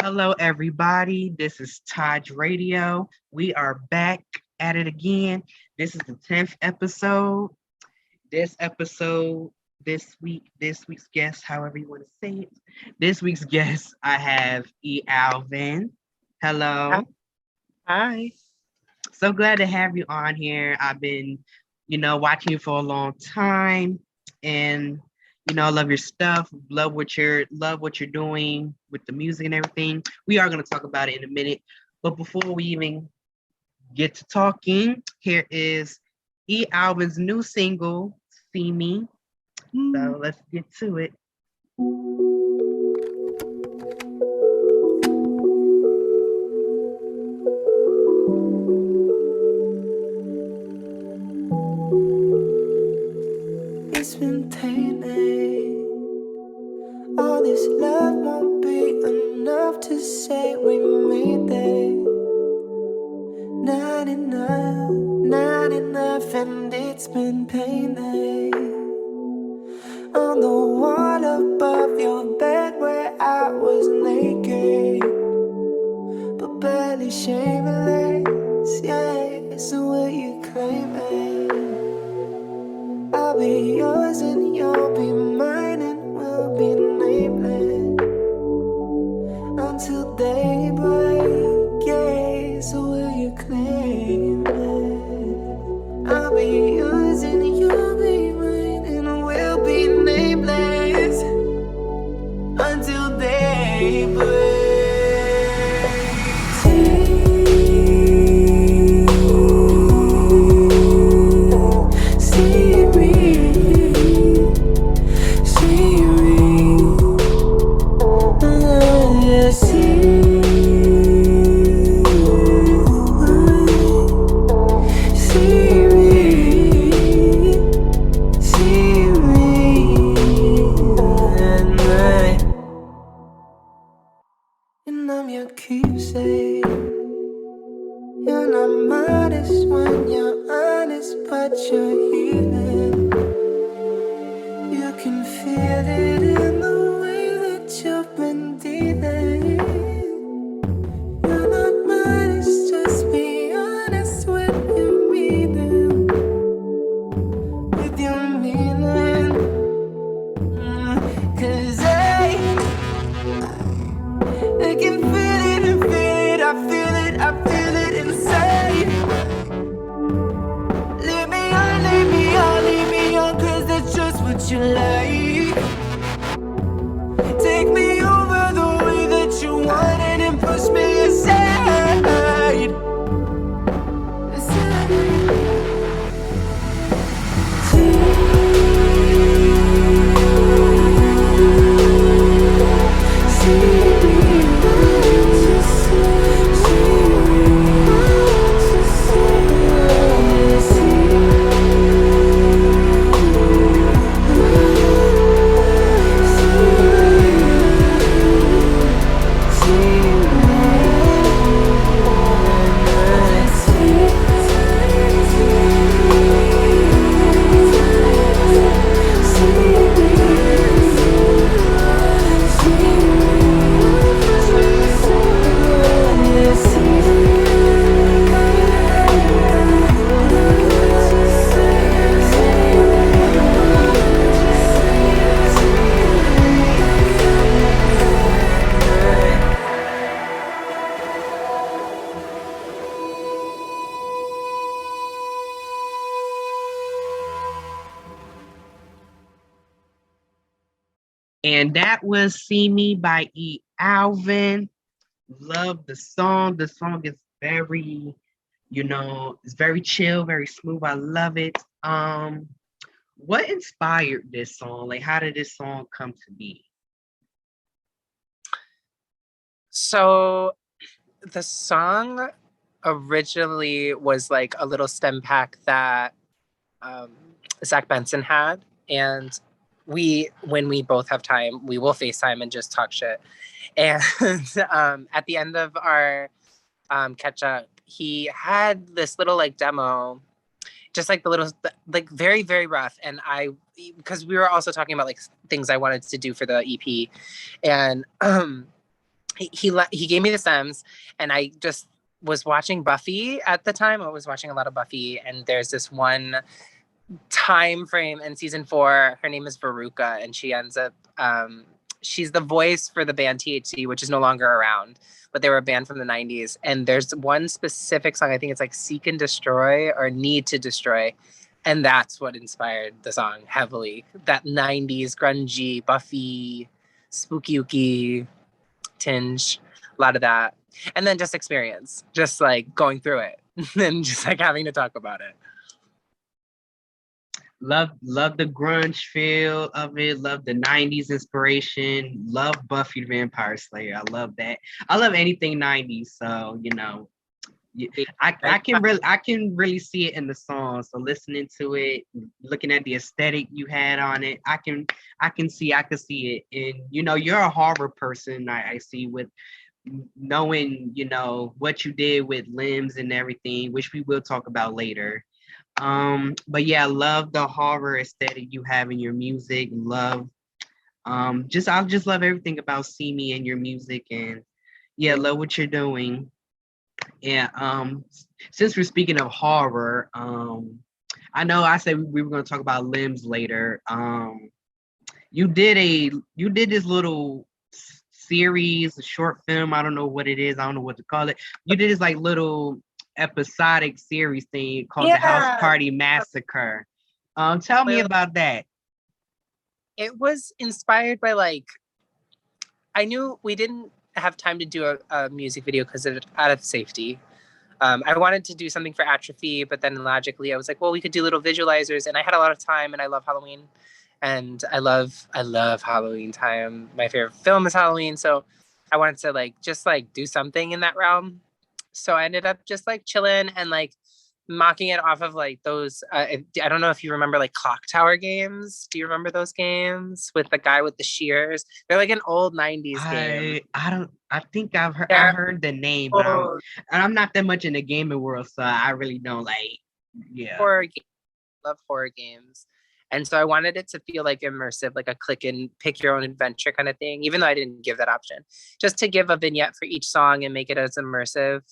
Hello, everybody. This is TAJ Radio. We are back at it again. This is the 10th episode. This episode, this week's guest, however you want to say it. This week's guest, I have ALVIN. Hi. Hello. Hi. So glad to have you on here. I've been, watching you for a long time, and I love your stuff. Love what you're doing with the music and everything. We are going to talk about it in a minute, but before we even get to talking, here is Alvin's new single, "See Me." So let's get to it. It's been painting. All this love won't be enough to say we made it. Not enough, and it's been painting. On the wall above your bed where I was naked, but barely shameless, yeah. So will you claim it? I'll be yours and you'll be mine, and we'll be nameless until daybreak, yeah. So will you claim it? I'll be yours and you'll be mine, and we'll be nameless until daybreak. And I'm your keepsake. You're not modest when you're honest, but you're healing. You can feel it in the way that you've been dealing. You're not modest, just be honest with your meaning. With your meaning. 'Cause I can feel it and feel it, I feel it inside. Leave me on, 'cause that's just what you like. Take me over the way that you want it and push me aside. And that was "See Me" by Alvin. Love the song. The song is very, it's very chill, very smooth. I love it. What inspired this song? Like, how did this song come to be? So the song originally was like a little stem pack that um, Zach Benson had. And when we both have time, we will FaceTime and just talk shit. And at the end of our catch up, he had this little like demo, just like the little, like very, very rough. And because we were also talking about like things I wanted to do for the EP. And he gave me the stems, and I just was watching Buffy at the time. I was watching a lot of Buffy, and there's this one time frame in season 4. Her name is Veruca, and she ends up she's the voice for the band THC, which is no longer around, but they were a band from the 90s. And there's one specific song, I think it's like Seek and Destroy or Need to Destroy. And that's what inspired the song heavily. That 90s grungy, Buffy, spooky tinge, a lot of that. And then just experience, just like going through it and just like having to talk about it. Love the grunge feel of it. Love the 90s inspiration. Love Buffy the Vampire Slayer. I love that. I love anything 90s. So, you know, I can really see it in the song. So listening to it, looking at the aesthetic you had on it, I can see it. And you know, you're a horror person. I see with knowing, you know, what you did with Limbs and everything, which we will talk about later. But yeah, I love the horror aesthetic you have in your music. I just love everything about See Me and your music, and yeah, love what you're doing. Yeah, since we're speaking of horror, I know I said we were gonna talk about Limbs later. You did this little series, a short film, I don't know what it is, I don't know what to call it. You did this like little episodic series thing called The House Party Massacre. Tell me about that. It was inspired by, like, I knew we didn't have time to do a music video because out of safety. I wanted to do something for Atrophy, but then logically I was like, well, we could do little visualizers, and I had a lot of time, and I love Halloween, and I love Halloween time. My favorite film is Halloween, so I wanted to just do something in that realm. So I ended up just chilling and mocking it off of those. I don't know if you remember Clock Tower games. Do you remember those games with the guy with the shears? They're an old 90s game. I think I've heard the name, but I'm not that much in the gaming world, so I really don't horror games. Love horror games. And so I wanted it to feel immersive, like a click and pick your own adventure kind of thing, even though I didn't give that option, just to give a vignette for each song and make it as immersive.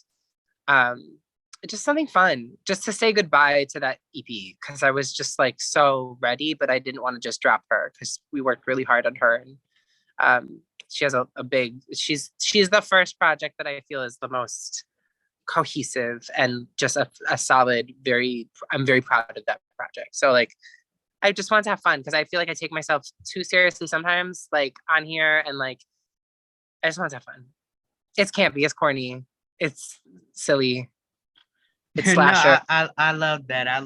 Just something fun, just to say goodbye to that EP, because I was just so ready, but I didn't want to just drop her because we worked really hard on her. And she has a big, she's the first project that I feel is the most cohesive and just a solid, I'm very proud of that project. So I just want to have fun because I feel I take myself too seriously sometimes, on here, and I just want to have fun. It's campy, it's corny, it's silly, it's slasher. No, I love that. I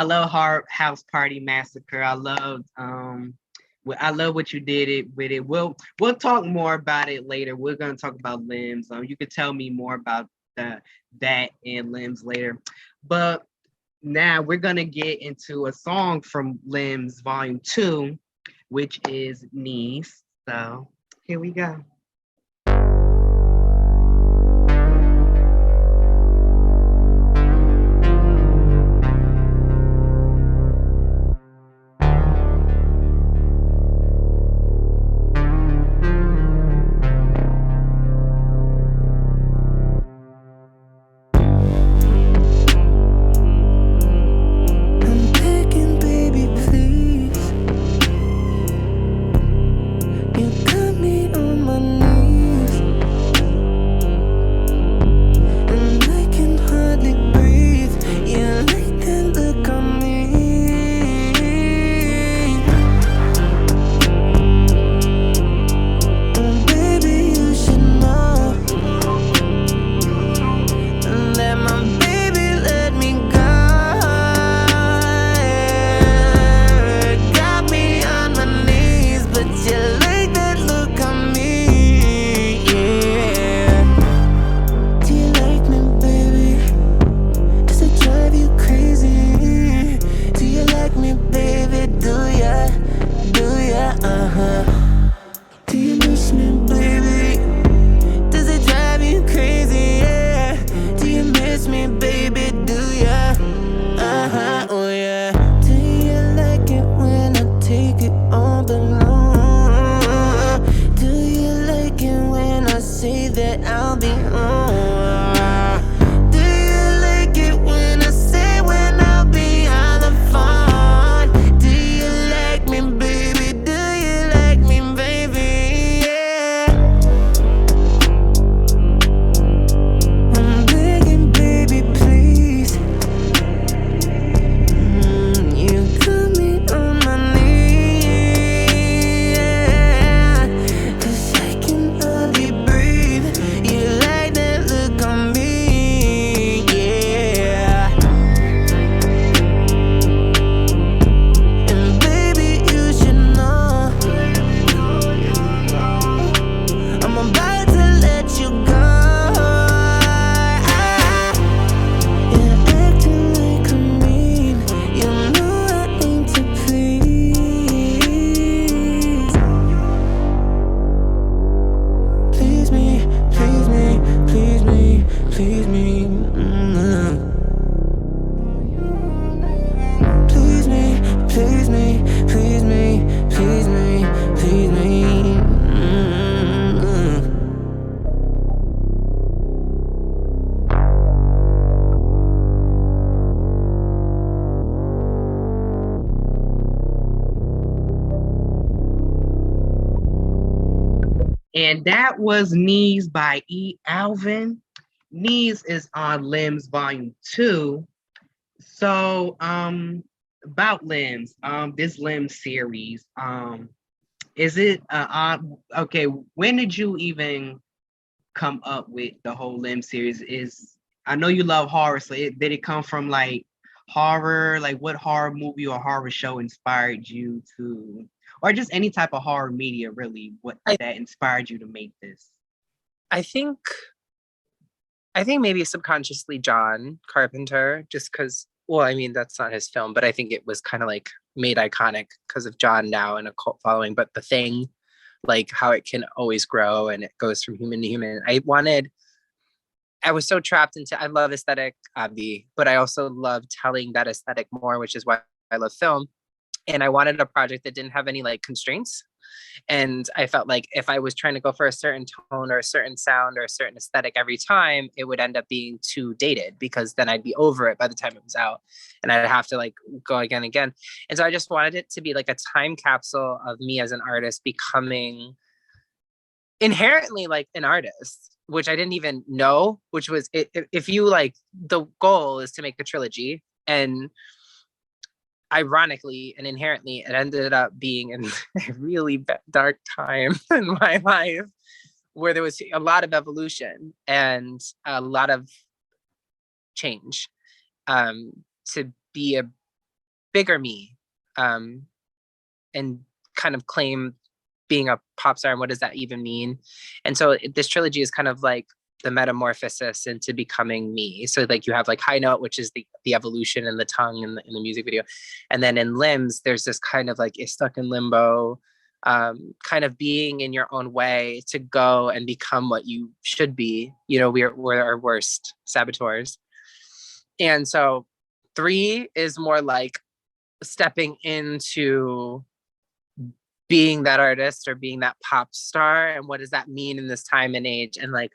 love House Party Massacre. I love what you did with it. We'll talk more about it later. We're gonna talk about Limbs. You could tell me more about that and Limbs later, but now we're gonna get into a song from Limbs Volume 2, which is Knees. So here we go. Oh yeah. Do you like it when I take it all alone? And that was Knees by ALVIN. Knees is on Limbs Volume 2. So about Limbs, this Limbs series, is it okay, when did you even come up with the whole Limbs series? I know you love horror, so did it come from like horror? Like what horror movie or horror show inspired you to, or just any type of horror media really, that inspired you to make this? I think maybe subconsciously John Carpenter, just because, well, I mean, that's not his film, but I think it was kind of like made iconic because of John now and a cult following. But The Thing, like how it can always grow and it goes from human to human. I was so trapped into, I love aesthetic, Abby, but I also love telling that aesthetic more, which is why I love film. And I wanted a project that didn't have any like constraints. And I felt like if I was trying to go for a certain tone or a certain sound or a certain aesthetic every time, it would end up being too dated because then I'd be over it by the time it was out and I'd have to like go again and again. And so I just wanted it to be like a time capsule of me as an artist becoming inherently like an artist, which I didn't even know, which was, if you like, the goal is to make a trilogy, and ironically and inherently, it ended up being in a really dark time in my life where there was a lot of evolution and a lot of change, to be a bigger me, and kind of claim being a pop star and what does that even mean. And so this trilogy is kind of like the metamorphosis into becoming me. So like you have like High Note, which is the evolution and the tongue in the music video. And then in Limbs, there's this kind of like stuck in limbo, kind of being in your own way to go and become what you should be. You know, we're our worst saboteurs. And so 3 is more like stepping into being that artist or being that pop star. And what does that mean in this time and age? And like,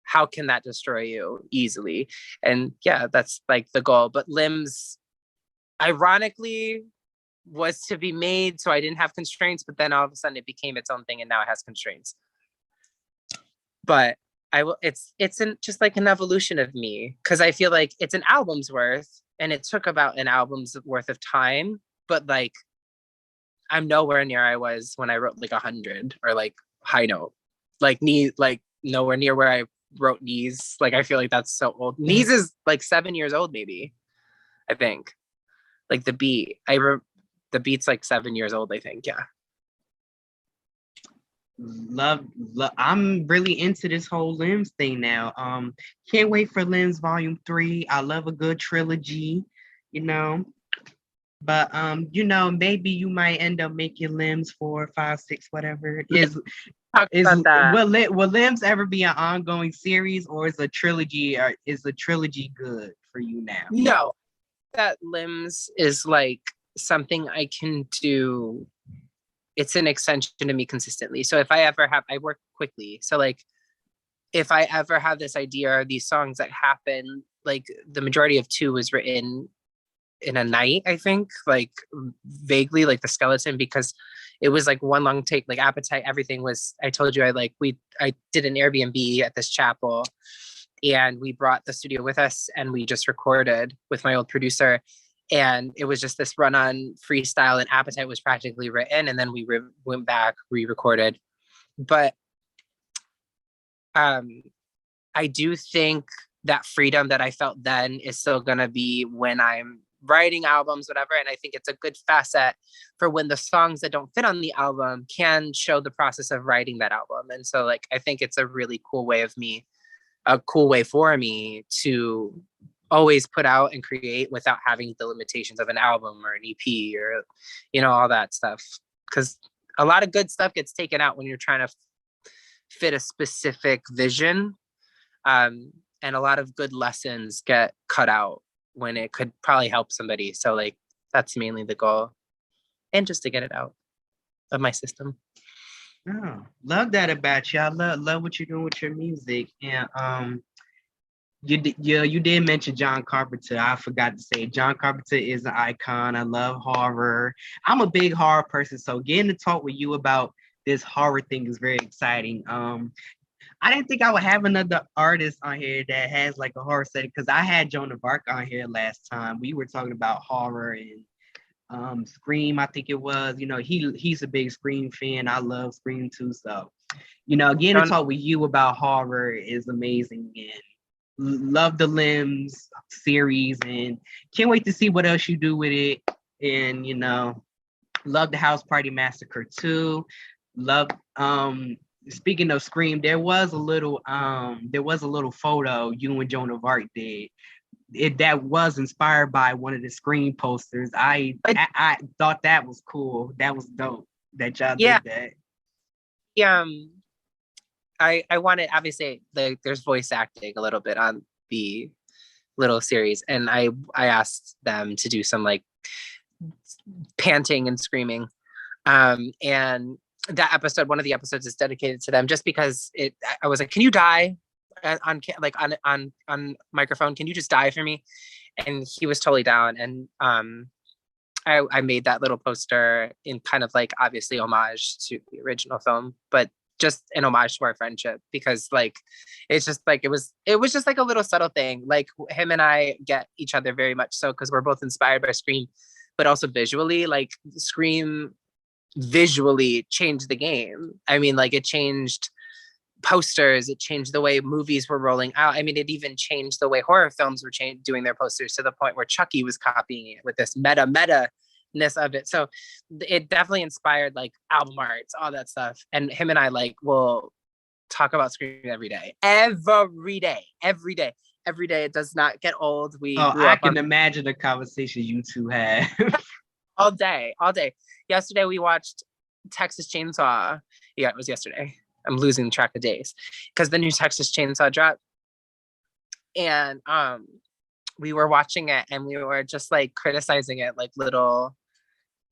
how can that destroy you easily? And yeah, that's like the goal. But Limbs, ironically, was to be made so I didn't have constraints, but then all of a sudden it became its own thing and now it has constraints. But it's just like an evolution of me, because I feel like it's an album's worth and it took about an album's worth of time, but like I'm nowhere near I was when I wrote like 100 or like High Note, like nowhere near where I wrote Knees. Like I feel like that's so old. Knees is like 7 years old, maybe. I think like the beat. The beat's like 7 years old, I think. Yeah. Love. I'm really into this whole Limbs thing now. Can't wait for Limbs Volume 3. I love a good trilogy, you know. But you know, maybe you might end up making Limbs 4, 5, 6, whatever. Will Limbs ever be an ongoing series, or is a trilogy? Or is a trilogy good for you now? No, that Limbs is like something I can do. It's an extension to me consistently. So if I ever have, I work quickly. So like, if I ever have this idea or these songs that happen, like the majority of 2 was written in a night, I think, like vaguely, like the skeleton, because it was like one long take, like Appetite, everything was, I told you, I did an Airbnb at this chapel and we brought the studio with us and we just recorded with my old producer. And it was just this run on freestyle, and Appetite was practically written. And then we went back, re-recorded. But I do think that freedom that I felt then is still going to be when I'm writing albums, whatever. And I think it's a good facet for when the songs that don't fit on the album can show the process of writing that album. And so like, I think it's a really cool way for me to always put out and create without having the limitations of an album or an EP or, you know, all that stuff. Because a lot of good stuff gets taken out when you're trying to fit a specific vision. And a lot of good lessons get cut out when it could probably help somebody. So like, that's mainly the goal. And just to get it out of my system. Oh, love that about you. I love what you're doing with your music. And you did mention John Carpenter. I forgot to say John Carpenter is an icon. I love horror. I'm a big horror person, so getting to talk with you about this horror thing is very exciting. I didn't think I would have another artist on here that has like a horror setting because I had Joan of Arc on here last time. We were talking about horror and Scream, I think it was. You know, he's a big Scream fan. I love Scream too. So, you know, again to talk with you about horror is amazing and love the Limbs series and can't wait to see what else you do with it. And you know, love the House Party Massacre too. Love speaking of Scream, there was a little photo you and Joan of Arc did. That was inspired by one of the Scream posters. I thought that was cool. That was dope that y'all did that. Yeah. I wanted, obviously, there's voice acting a little bit on the little series, and I asked them to do some like panting and screaming, and that episode, one of the episodes, is dedicated to them, just because I was like, can you die on microphone? Can you just die for me? And he was totally down, and I made that little poster in kind of like obviously homage to the original film, but just an homage to our friendship, because like it's just like it was just like a little subtle thing. Like him and I get each other very much so because we're both inspired by Scream, but also visually, like Scream visually changed the game. I mean, like it changed posters, it changed the way movies were rolling out. I mean, it even changed the way horror films were doing their posters, to the point where Chucky was copying it with this meta-ness of it. So it definitely inspired like album arts, all that stuff. And him and I like will talk about Scream every day. It does not get old. I can imagine the conversation you two had. all day. Yesterday we watched Texas Chainsaw. Yeah, it was yesterday. I'm losing track of days because the new Texas Chainsaw dropped, and we were watching it and we were just like criticizing it like little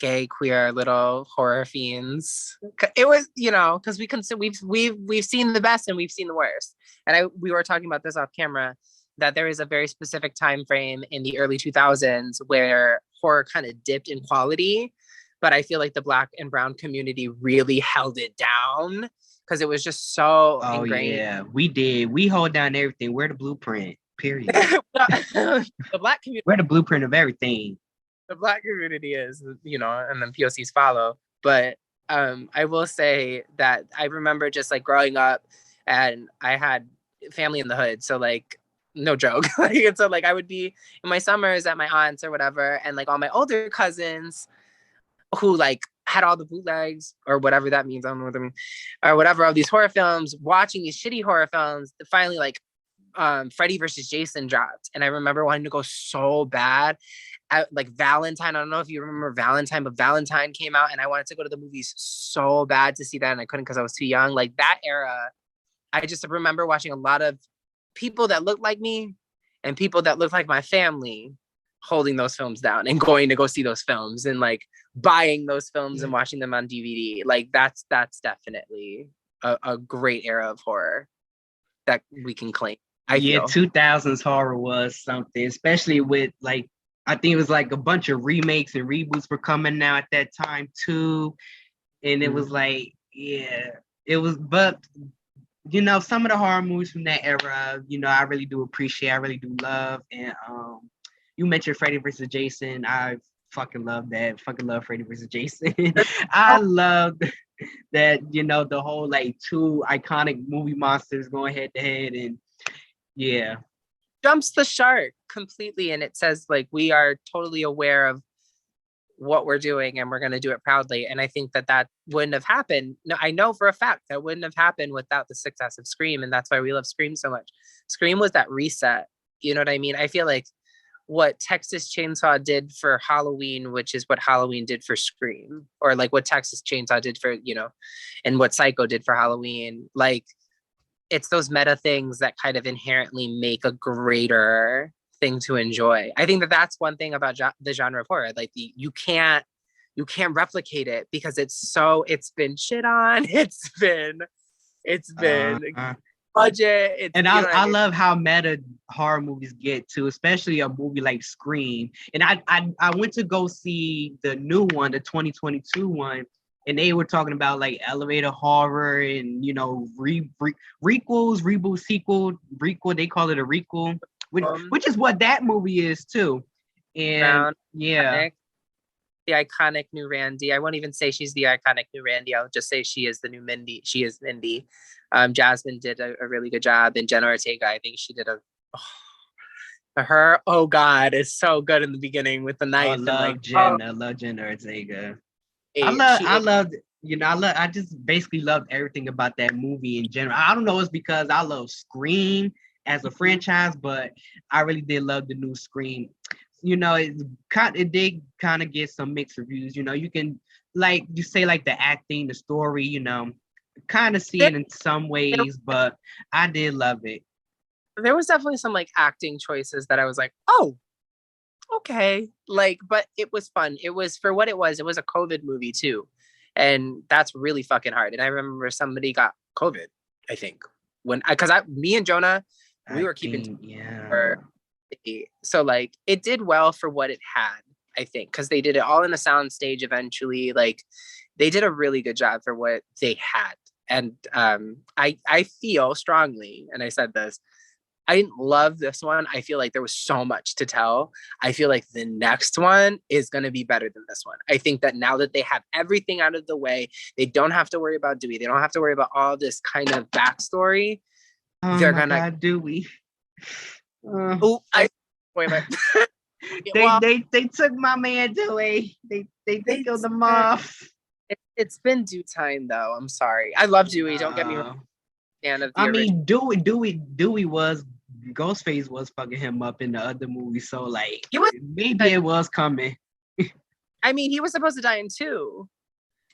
gay queer little horror fiends. It was, you know, because we've seen the best and we've seen the worst, and we were talking about this off camera, that there is a very specific time frame in the early 2000s where horror kind of dipped in quality, but I feel like the Black and brown community really held it down because it was just so ingrained. Yeah, we did. We hold down everything. We're the blueprint, period. The Black community. We're the blueprint of everything. The Black community is, you know, and then POCs follow. But I will say that I remember just like growing up, and I had family in the hood. So like, no joke. And so like I would be in my summers at my aunt's or whatever, and like all my older cousins who like had all the bootlegs or whatever that means, I don't know what that means, or whatever, of these horror films, watching these shitty horror films. Finally, like Freddy versus Jason dropped, and I remember wanting to go so bad. Like Valentine, I don't know if you remember Valentine, but Valentine came out and I wanted to go to the movies so bad to see that, and I couldn't because I was too young. Like that era, I just remember watching a lot of people that looked like me and people that looked like my family holding those films down and going to go see those films and like buying those films and watching them on DVD. Like that's definitely a great era of horror that we can claim. I feel 2000s horror was something, especially with like, I think it was like a bunch of remakes and reboots were coming out at that time too. And it was like, yeah, it was, but you know, some of the horror movies from that era, you know, I really do appreciate, I really do love. And you mentioned Freddy versus Jason. I fucking love that. Fucking love Freddy versus Jason. I love that, you know, the whole like two iconic movie monsters going head to head, and yeah. Jumps the shark completely, and it says like we are totally aware of what we're doing and we're going to do it proudly. And I think that wouldn't have happened. No, I know for a fact that wouldn't have happened without the success of Scream, and that's why we love Scream so much. Scream was that reset, you know what I mean? I feel like what Texas Chainsaw did for Halloween, which is what Halloween did for Scream, or like what Texas Chainsaw did for, you know, and what Psycho did for Halloween, like it's those meta things that kind of inherently make a greater thing to enjoy. I think that that's one thing about the genre of horror. Like you can't replicate it because it's been shit on. It's been budget. And I love how meta horror movies get to, especially a movie like Scream. And I went to go see the new one, the 2022 one, and they were talking about like elevator horror and requels, reboot, sequel, requel. They call it a requel, which is what that movie is too. And Brown, yeah, the iconic new Randy. I won't even say she's the iconic new Randy. I'll just say she is the new Mindy. She is Mindy. Jasmine did a really good job, and Jenna Ortega, I think she did her. Oh God, is so good in the beginning with the knife. I love Jenna Ortega. I just basically loved everything about that movie in general. I don't know, it's because I love Scream as a franchise, but I really did love the new Scream. It did kind of get some mixed reviews. You can, like you say, like the acting, the story, kind of see it in some ways, but I did love it. There was definitely some like acting choices that I was like, oh, okay. Like, but it was fun. It was for what it was. It was a COVID movie too. And that's really fucking hard. And I remember somebody got COVID, I think, me and Jonah, we were keeping. So like it did well for what it had, I think, because they did it all in a sound stage eventually. Like they did a really good job for what they had. And I feel strongly, and I said this, I didn't love this one. I feel like there was so much to tell. I feel like the next one is going to be better than this one. I think that now that they have everything out of the way, they don't have to worry about Dewey. They don't have to worry about all this kind of backstory. They're going to Dewey. They took my man Dewey. They killed him off. It's been due time though. I'm sorry. I love Dewey. Don't get me wrong. Dewey was Ghostface was fucking him up in the other movie, so like maybe it was coming. I mean, he was supposed to die in 2,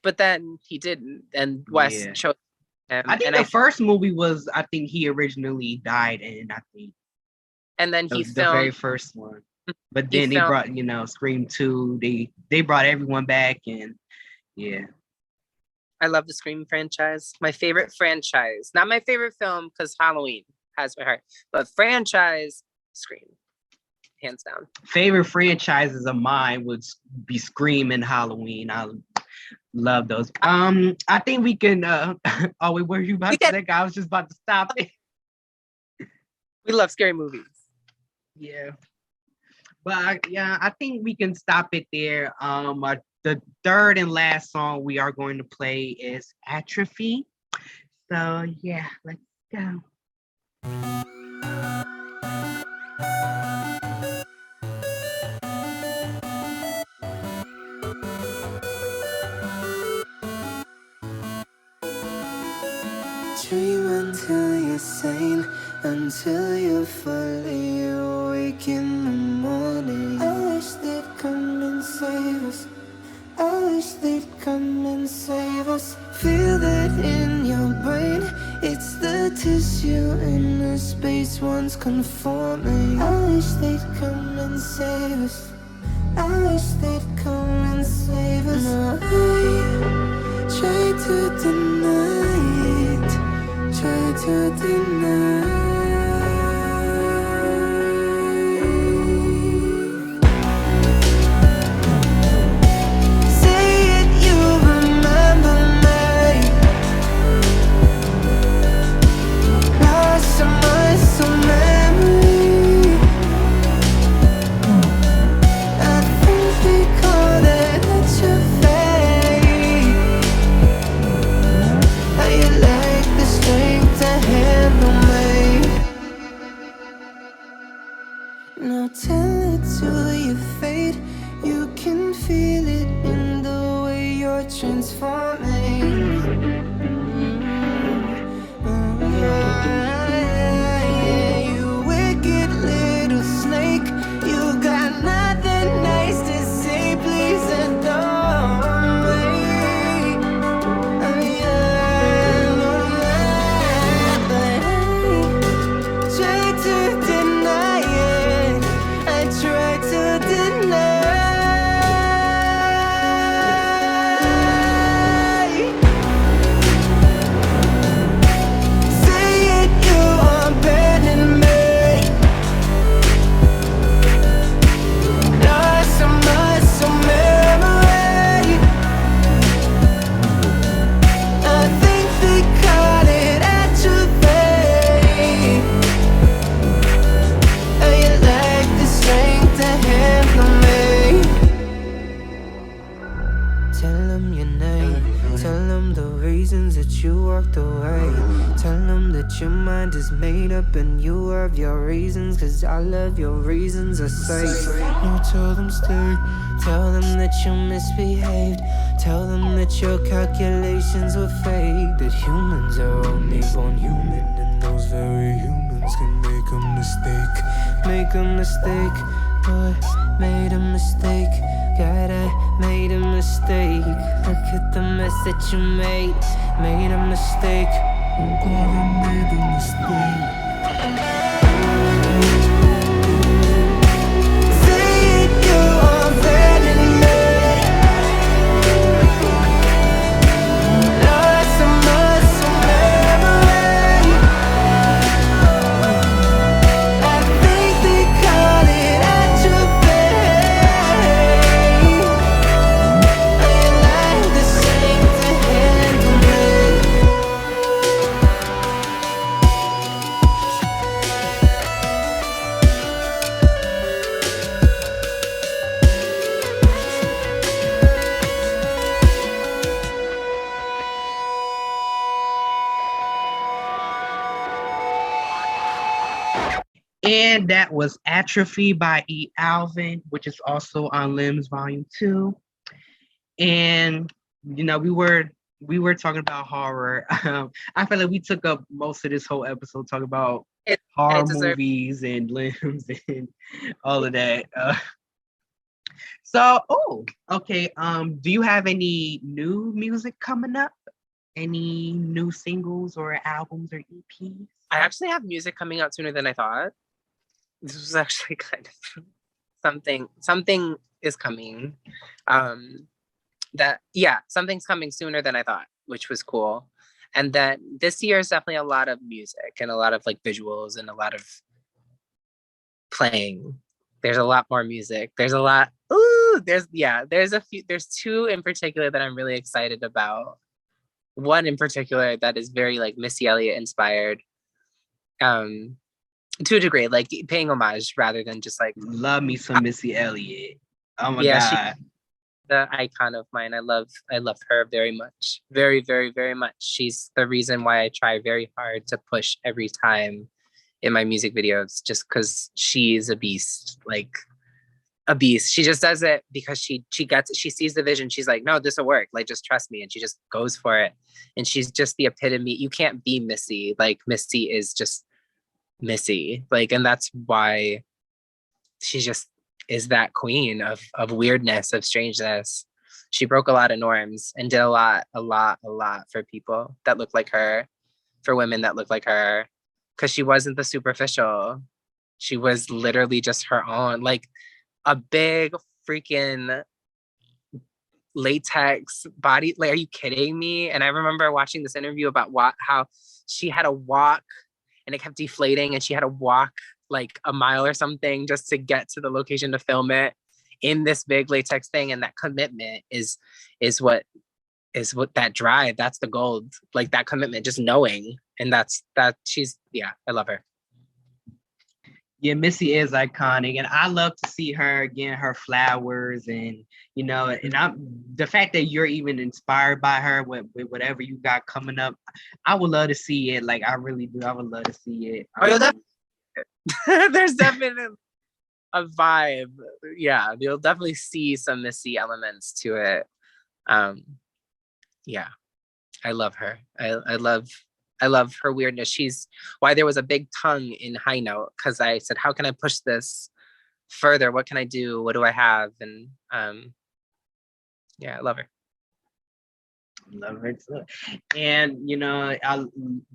but then he didn't, and Wes chose him. I think the first movie was, I think he originally died in, I think. And then he filmed the very first one, but then they brought Scream 2. They brought everyone back, and yeah. I love the Scream franchise. My favorite franchise. Not my favorite film, because Halloween has my heart. But franchise, Scream. Hands down. Favorite franchises of mine would be Scream and Halloween. I love those. I think we can... oh, wait, were you about to say? I was just about to stop it. We love scary movies. Yeah. But I think we can stop it there. The third and last song we are going to play is Atrophy. So yeah, let's go. Dream until you're sane, until you're fully awake in the morning. I wish they'd come and save us. I wish they'd come and save us. Feel that in your brain. It's the tissue in the space once conforming. I wish they'd come and save us. I wish they'd come and save us. No, I try to deny it. Try to deny. Strength to handle me. you walked away. Tell them that your mind is made up and you have your reasons, cause I love your reasons are safe. No, tell them stay. Tell them that you misbehaved. Tell them that your calculations were fake. That humans are only born human, and those very humans can make a mistake. Make a mistake, boy, made a mistake. God, I made a mistake. Look at the mess that you made. Made a mistake. Oh God, I made a mistake. Say it, you are failing me. Lost some muscle memory. I think they call it atrophy. Ain't like the same to handle me. And that was Atrophy by ALVIN, which is also on Limbs Volume 2. And we were talking about horror. I feel like we took up most of this whole episode talking about horror movies and Limbs and all of that. Okay. Do you have any new music coming up? Any new singles or albums or EPs? I actually have music coming out sooner than I thought. This was actually kind of something is coming. Something's coming sooner than I thought, which was cool. And then this year is definitely a lot of music and a lot of like visuals and a lot of playing. There's a lot more music. There's a lot. There's a few. There's two in particular that I'm really excited about. One in particular that is very like Missy Elliott inspired. To a degree, like paying homage rather than just like love me some Missy Elliott. Oh my God. She's the icon of mine. I love her very much. Very, very, very much. She's the reason why I try very hard to push every time in my music videos, just because she's a beast. Like a beast. She just does it because she sees the vision. She's like, no, this will work. Like, just trust me. And she just goes for it. And she's just the epitome. You can't be Missy. Like Missy is just Missy, like, and that's why she just is that queen of weirdness, of strangeness. She broke a lot of norms and did a lot for people that look like her, for women that look like her, because she wasn't the superficial. She was literally just her own, like a big freaking latex body. Like, are you kidding me? And I remember watching this interview about how she had to walk and it kept deflating and she had to walk like a mile or something just to get to the location to film it in this big latex thing. And that commitment is what that drive, that's the gold, like that commitment, just knowing. And that's she's, I love her. Yeah, Missy is iconic, and I love to see her getting her flowers, and the fact that you're even inspired by her with whatever you got coming up. I would love to see it. Like, I really do. I would love to see it. There's definitely a vibe. Yeah, you'll definitely see some Missy elements to it. Yeah, I love her. I love her weirdness. She's why there was a big tongue in High Note, because I said, how can I push this further? What can I do? What do I have? And I love her. Love her too. And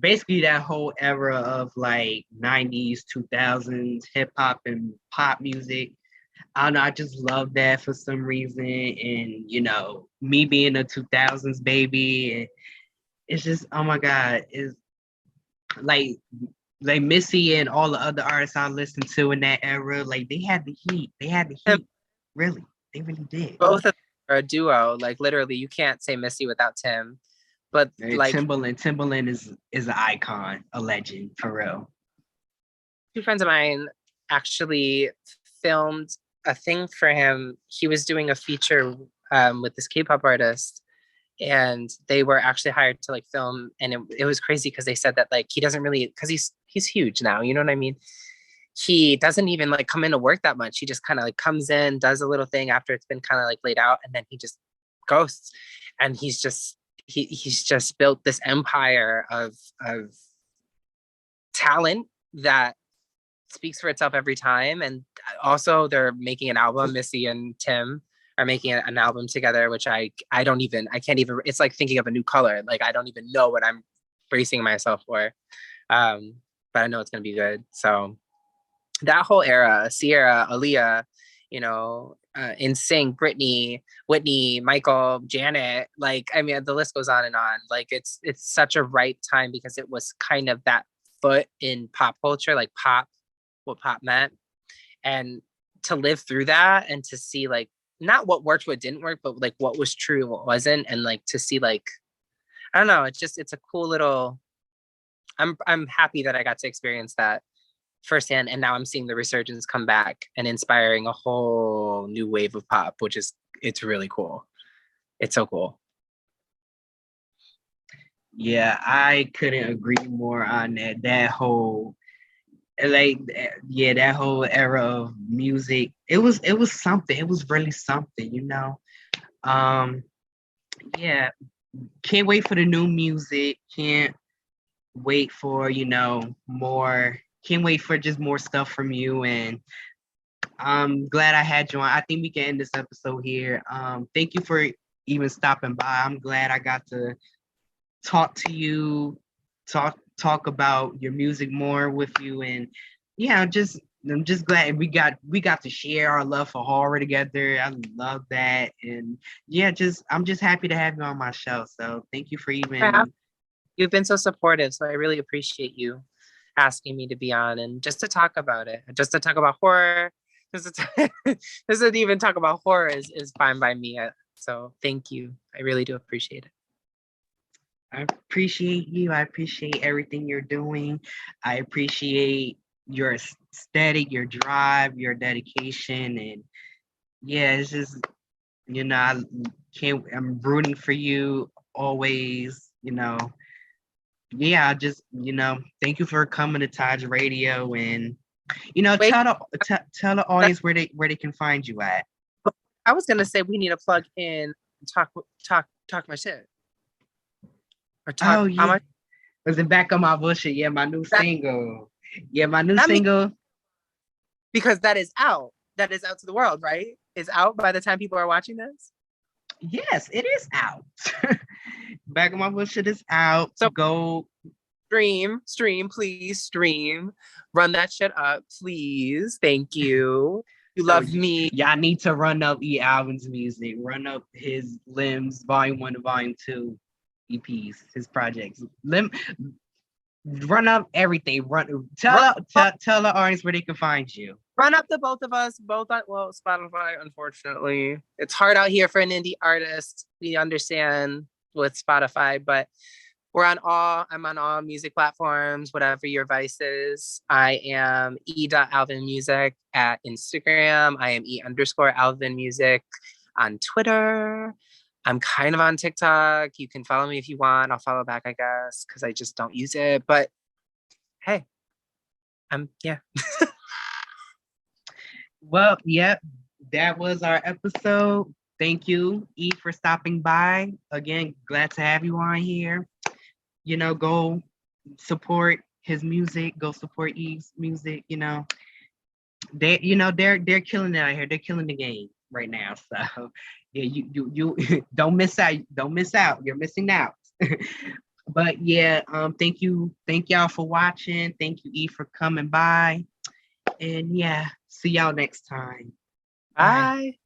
basically that whole era of like 90s, 2000s hip hop and pop music. I don't know, I just love that for some reason. And me being a 2000s baby, and it's just, oh my God, it's like Missy and all the other artists I listened to in that era, like they had the heat. Really. They really did. Both of them are a duo. Like literally, you can't say Missy without Tim. But like Timbaland is an icon, a legend for real. Two friends of mine actually filmed a thing for him. He was doing a feature with this K-pop artist, and they were actually hired to like film, and it was crazy because they said that like he doesn't really, because he's huge now, you know what I mean? He doesn't even like come into work that much. He just kind of like comes in, does a little thing after it's been kind of like laid out, and then he just ghosts. And he's just built this empire of talent that speaks for itself every time. And also they're making an album. Missy and Tim are making an album together, which I can't even, it's like thinking of a new color. Like, I don't even know what I'm bracing myself for. But I know it's going to be good. So that whole era, Sierra, Aaliyah, you know, NSYNC, Britney, Whitney, Michael, Janet, like, I mean, the list goes on and on. Like, it's such a ripe time because it was kind of that foot in pop culture, like pop, what pop meant. And to live through that and to see like, not what worked, what didn't work, but like what was true and what wasn't. And like, to see like, I don't know, it's a cool little, I'm happy that I got to experience that firsthand, and now I'm seeing the resurgence come back and inspiring a whole new wave of pop, which is, it's really cool. It's so cool. Yeah, I couldn't agree more on that. That whole, like, yeah, that whole era of music. It was something. It was really something, you know. Yeah, can't wait for the new music. Can't wait for, you know, more. Can't wait for just more stuff from you, and I'm glad I had you on. I think we can end this episode here. Thank you for even stopping by. I'm glad I got to talk to you, talk about your music more with you, and yeah, I'm just glad we got to share our love for horror together. I love that, and yeah, I'm just happy to have you on my show. So thank you for even. You've been so supportive, so I really appreciate you asking me to be on and just to talk about it, just to talk about horror. Just to even talk about horror is fine by me. So thank you. I really do appreciate it. I appreciate you. I appreciate everything you're doing. I appreciate your aesthetic, your drive, your dedication, and yeah, it's just, you know, I'm rooting for you always, you know. Yeah, just, you know, thank you for coming to TAJ Radio, and, you know, tell the audience where they can find you at. I was gonna say we need to plug in, talk my shit. Or talk. Oh yeah, was it Back on My Bullshit? Yeah, my new single. Yeah, my new single. Because that is out. That is out to the world, right? It's out by the time people are watching this. Yes, it is out. Back on My Bullshit is out. So go stream, please stream. Run that shit up, please. Thank you. You love me. Y'all need to run up ALVIN's music. Run up his Limbs Volume 1 and Volume 2 EPs, his projects. Run up everything. Tell the audience where they can find you. Run up the both of us, both on, well, Spotify, unfortunately. It's hard out here for an indie artist. We understand with Spotify, but I'm on all music platforms, whatever your vice is. I am e.alvin music at Instagram. I am e_alvin music on Twitter. I'm kind of on TikTok. You can follow me if you want. I'll follow back, I guess, because I just don't use it. But hey, yeah. Well, yep, that was our episode. Thank you, E, for stopping by. Again, glad to have you on here. You know, go support his music. Go support E's music. You know, they're killing it out here. They're killing the game right now. So yeah, you don't miss out. Don't miss out. You're missing out. But yeah, thank y'all for watching. Thank you, E, for coming by. And yeah, see y'all next time. Bye.